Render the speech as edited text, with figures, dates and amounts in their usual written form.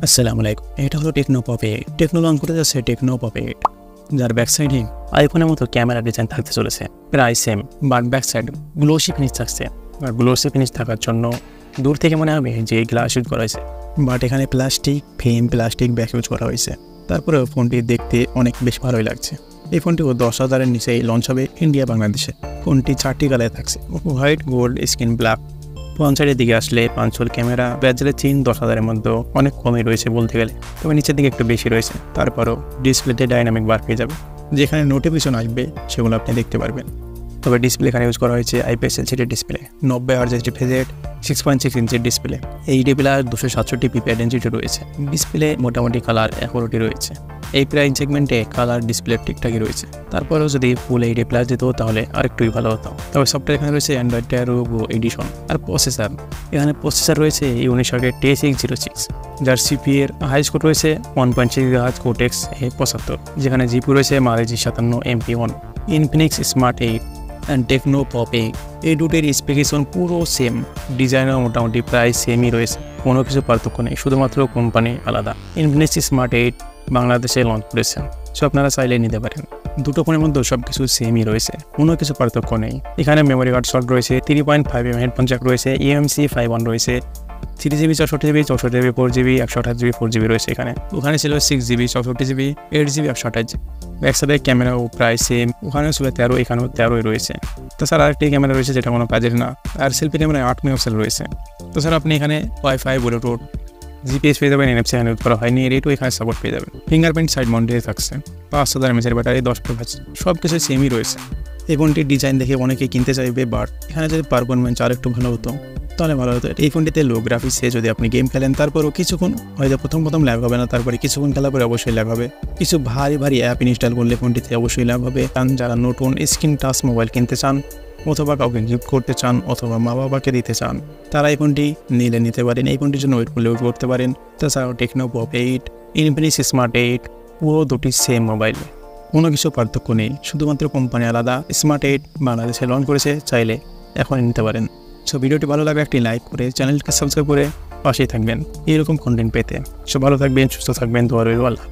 আসসালামু আলাইকুম। এটা হলো টেকনো পপ 8। টেকনো লঞ্চ করতে যাচ্ছে টেকনো পপ 8, যার ব্যাক সাইডে আইফোনের মতো ক্যামেরা ডিজাইন থাকতে চলেছে, প্রায় same, but back side glossy finish থাকছে। আর গ্লোসি ফিনিশ থাকার জন্য দূর থেকে মনে হবে যে গ্লাস ইউজ করা হয়েছে, বাট এখানে plastic frame, plastic back use করা হয়েছে। তারপরেও ফোনটি দেখতে অনেক বেশ ভালোই লাগছে। এই ফোনটিও 10,000-এর নিচেই লঞ্চ হবে ইন্ডিয়া, বাংলাদেশে। ফোনটি 4টি কালারে থাকছে, white, gold, skin black. Front সাইডের দিকে আসলে 500 ক্যামেরা, ব্যাটারি চেইন 10,000-এর মধ্যে অনেক কমই রয়েছে বলতে গেলে, তবে নিচের দিকে একটু বেশি রয়েছে। তারপরও ডিসপ্লেতে ডাইনামিক বার পেয়ে যাবে, যেখানে নোটিফিকেশন আসবে সেগুলো আপনি দেখতে পারবেন। তবে ডিসপ্লে এখানে ইউজ করা হয়েছে IPS LCD display, 90 Hz refresh rate, 6.6 ইঞ্চির display. HD plus 267p density রয়েছে। ডিসপ্লে মোটামুটি কালার অ্যাকুরেটি রয়েছে। এই প্রাইস সেগমেন্টে কালার ডিসপ্লে ঠিকঠাকই রয়েছে। তারপরেও যদি ফুল এইচডি প্লাস দিত তাহলে আরেকটুই ভালো হতো। তবে সফটওয়্যার এখানে রয়েছে অ্যান্ড্রয়েড 13 Go এডিশন। আর প্রসেসর, এখানে প্রসেসর রয়েছে ইউনিসকের T606, যার CPU এর হাই স্কোর রয়েছে 1.6 GHz কোটেক্স A75, যেখানে জিপি রয়েছে Mali G57 MP1। Infinix smart 8 and Tecno Pop 8, এই দুটির স্পেসিফিকেশন পুরো সেম, ডিজাইনও মোটামুটি প্রায় সেমই রয়েছে, কোনো কিছু পার্থক্য নেই, শুধুমাত্র কোম্পানি আলাদা। ইনফিনিক্স স্মার্ট 8 বাংলাদেশে লঞ্চ করেছে, সো আপনারা চাইলে নিতে পারেন। দুটো ফোনের মধ্যে সব কিছু সেমই রয়েছে, কোনো কিছু পার্থক্য নেই। এখানে মেমোরি কার্ড স্লট রয়েছে, 3.5mm হেডফোন জ্যাক রয়েছে, EMC 5.1 রয়েছে, 3GB 64GB 64GB 4GB 128GB 4GB রয়েছে। ওখানে ছিল 6GB 64GB 8GB 128GB। একসাথে ক্যামেরাও প্রায় সেম, ওখানেও ছিল 13, এখানেও 13ই রয়েছে। তাছাড়া আরেকটি ক্যামেরা রয়েছে যেটা কোনো কাজের না, আর সেলফি ক্যামেরায় 8 মেগাপিক্সেল রয়েছে। তাছাড়া আপনি এখানে ওয়াইফাই, ব্লুটুথ, জিপিএস পেয়ে যাবেন, NFC এখানে ইউজ করা হয়নি, রেটও এখানে সাপোর্ট পেয়ে যাবেন। ফিঙ্গারপ্রিন্ট সাইড মাউন্টেড থাকছে, 5000 mAh ব্যাটারি, 10 আছে, সব কিছু সেমই রয়েছে। এই ফোনটির ডিজাইন দেখে অনেকে কিনতে চাইবে, বাট এখানে যদি পারফরমেন্স আর একটু ভালো হতো তাহলে ভালো হতো। এই ফোনটিতে লো গ্রাফিক্সে যদি আপনি গেম খেলেন, তারপরও কিছুক্ষণ হয়তো প্রথম ল্যাগ হবে না, তারপরে কিছুক্ষণ খেলার পরে অবশ্যই ল্যাগ হবে। কিছু ভারী অ্যাপ ইনস্টল করলে ফোনটিতে অবশ্যই ল্যাগ হবে। যারা নতুন স্ক্রিন টাচ মোবাইল কিনতে চান, অথবা কাউকে গিফট করতে চান, অথবা মা বাবাকে দিতে চান, তারা এই ফোনটি নিতে পারেন। এই ফোনটির জন্য ওয়েট করতে পারেন। তাছাড়াও টেকনো পপ 8, ইনফিনিক্স স্মার্ট 8 পুরো দুটি সেম মোবাইল, কোনো কিছু পার্থক্য নেই, শুধুমাত্র কোম্পানি আলাদা। স্মার্ট 8 বাংলাদেশে লঞ্চ করেছে, চাইলে এখন নিতে পারেন। সো ভিডিওটি ভালো লাগবে একটি লাইক করে, চ্যানেলকে সাবস্ক্রাইব করে পাশেই থাকবেন এরকম কন্টেন্ট পেতে। সো ভালো থাকবেন, সুস্থ থাকবেন, দোয়া রইল। আল্লাহ।